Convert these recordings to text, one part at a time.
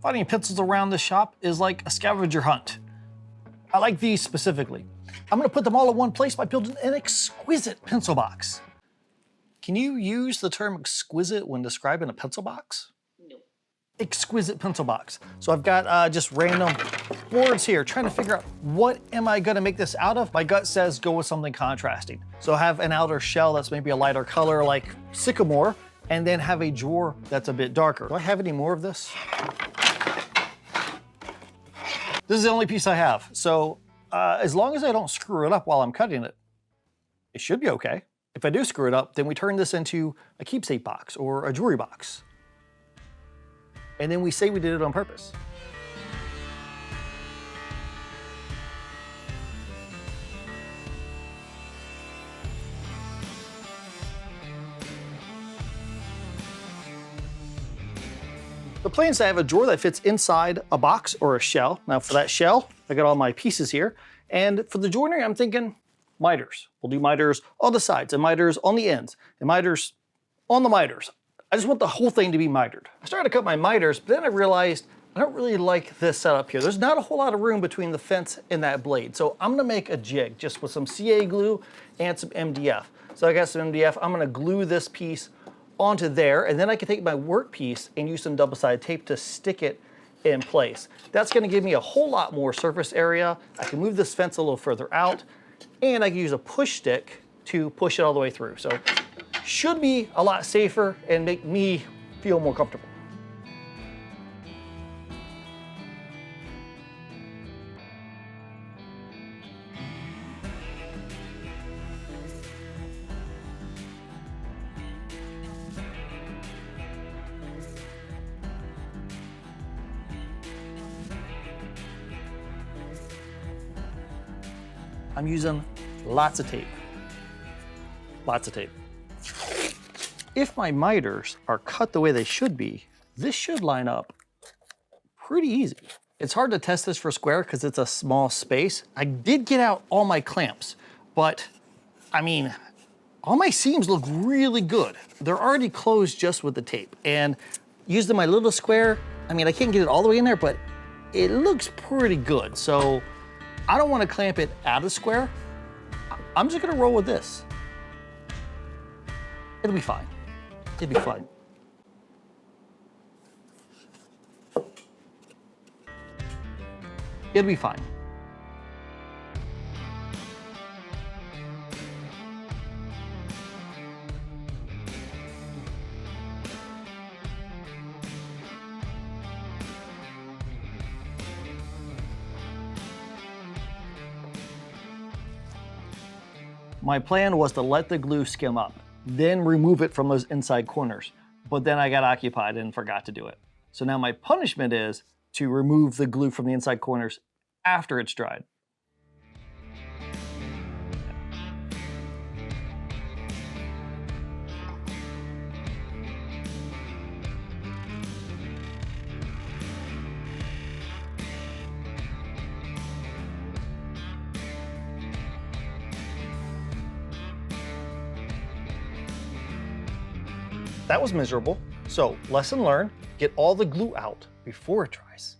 Finding pencils around the shop is like a scavenger hunt. I like these specifically. I'm gonna put them all in one place by building an exquisite pencil box. Can you use the term exquisite when describing a pencil box? No. Exquisite pencil box. So I've got just random boards here, trying to figure out what am I gonna make this out of? My gut says go with something contrasting. So have an outer shell that's maybe a lighter color like sycamore, and then have a drawer that's a bit darker. Do I have any more of this? This is the only piece I have. So as long as I don't screw it up while I'm cutting it, it should be okay. If I do screw it up, then we turn this into a keepsake box or a jewelry box. And then we say we did it on purpose. The plan is to have a drawer that fits inside a box or a shell. Now for that shell, I got all my pieces here. And for the joinery, I'm thinking miters. We'll do miters on the sides and miters on the ends and miters on the miters. I just want the whole thing to be mitered. I started to cut my miters, but then I realized I don't really like this setup here. There's not a whole lot of room between the fence and that blade. So I'm gonna make a jig just with some CA glue and some MDF. So I got some MDF, I'm gonna glue this piece onto there, and then I can take my work piece and use some double-sided tape to stick it in place. That's gonna give me a whole lot more surface area. I can move this fence a little further out, and I can use a push stick to push it all the way through. So should be a lot safer and make me feel more comfortable. I'm using lots of tape. Lots of tape. If my miters are cut the way they should be, this should line up pretty easy. It's hard to test this for square because it's a small space. I did get out all my clamps, but I mean, all my seams look really good. They're already closed just with the tape. And using my little square, I mean, I can't get it all the way in there, but it looks pretty good. So I don't want to clamp it out of square. I'm just gonna roll with this. It'll be fine. It'll be fine. It'll be fine. My plan was to let the glue skim up, then remove it from those inside corners. But then I got occupied and forgot to do it. So now my punishment is to remove the glue from the inside corners after it's dried. That was miserable. So lesson learned, get all the glue out before it dries.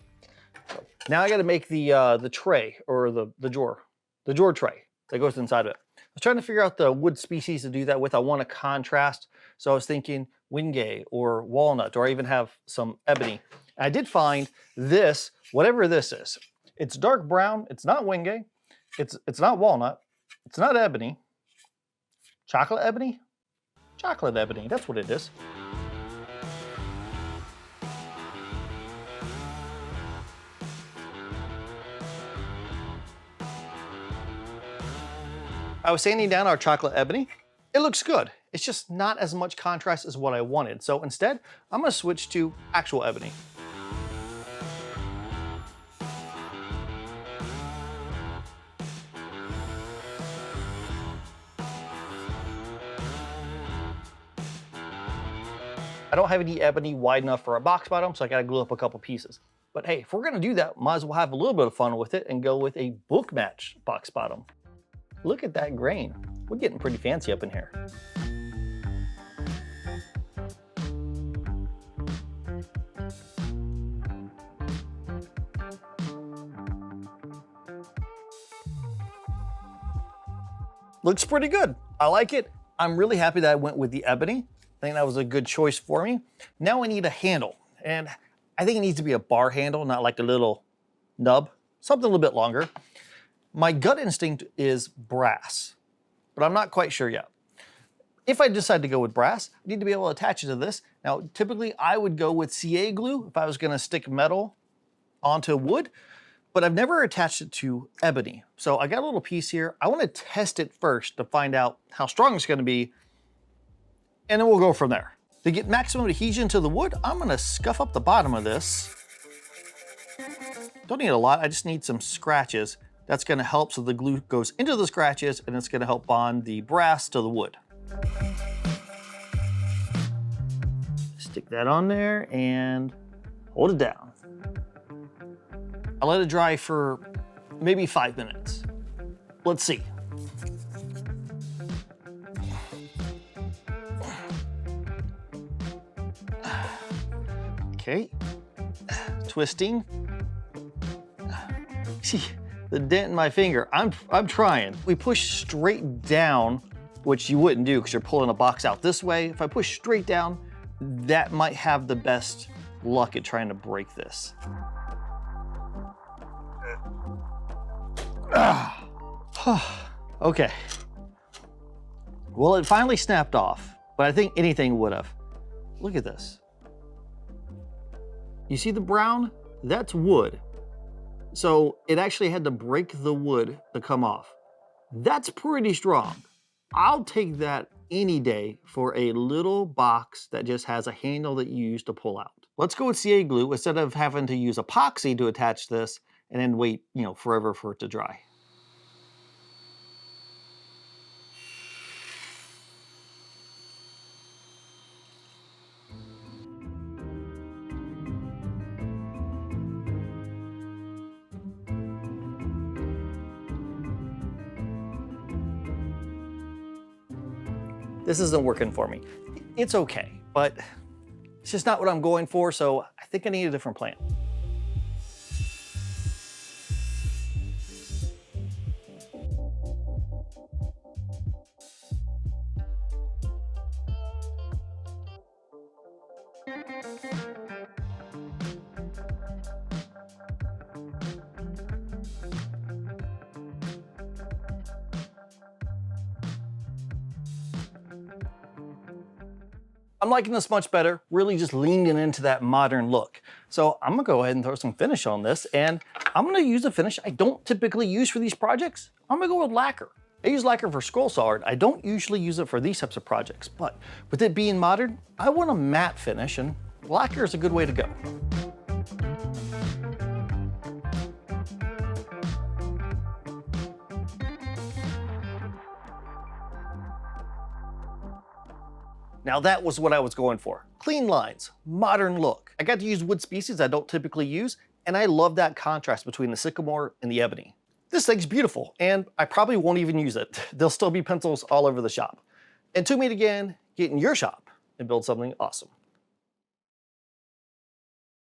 So now I gotta make the tray or the drawer tray that goes inside of it. I was trying to figure out the wood species to do that with. I want a contrast. So I was thinking wingay or walnut, or I even have some ebony. And I did find this, whatever this is. It's dark brown, it's not wingay, it's not walnut, it's not ebony. Chocolate ebony? Chocolate ebony, that's what it is. I was sanding down our chocolate ebony. It looks good. It's just not as much contrast as what I wanted. So instead, I'm gonna switch to actual ebony. I don't have any ebony wide enough for a box bottom, so I gotta glue up a couple pieces. But hey, if we're gonna do that, might as well have a little bit of fun with it and go with a book match box bottom. Look at that grain. We're getting pretty fancy up in here. Looks pretty good. I like it. I'm really happy that I went with the ebony. I think that was a good choice for me. Now I need a handle, and I think it needs to be a bar handle, not like a little nub, something a little bit longer. My gut instinct is brass, but I'm not quite sure yet. If I decide to go with brass, I need to be able to attach it to this. Now, typically I would go with CA glue if I was gonna stick metal onto wood, but I've never attached it to ebony. So I got a little piece here. I wanna test it first to find out how strong it's gonna be, and then we'll go from there. To get maximum adhesion to the wood, I'm gonna scuff up the bottom of this. Don't need a lot, I just need some scratches. That's gonna help so the glue goes into the scratches and it's gonna help bond the brass to the wood. Stick that on there and hold it down. I'll let it dry for maybe 5 minutes. Let's see. Okay, twisting. See the dent in my finger. I'm trying. We push straight down, which you wouldn't do because you're pulling a box out this way. If I push straight down, that might have the best luck at trying to break this. Okay. Well, it finally snapped off, but I think anything would have. Look at this. You see the brown? That's wood. So it actually had to break the wood to come off. That's pretty strong. I'll take that any day for a little box that just has a handle that you use to pull out. Let's go with CA glue instead of having to use epoxy to attach this and then wait, forever for it to dry. This isn't working for me. It's okay, but it's just not what I'm going for, so I think I need a different plan. I'm liking this much better, really just leaning into that modern look. So I'm gonna go ahead and throw some finish on this, and I'm gonna use a finish I don't typically use for these projects. I'm gonna go with lacquer. I use lacquer for scroll saw art. I don't usually use it for these types of projects, but with it being modern, I want a matte finish, and lacquer is a good way to go. Now that was what I was going for. Clean lines, modern look. I got to use wood species I don't typically use, and I love that contrast between the sycamore and the ebony. This thing's beautiful, and I probably won't even use it. There'll still be pencils all over the shop. Until we meet again, get in your shop and build something awesome.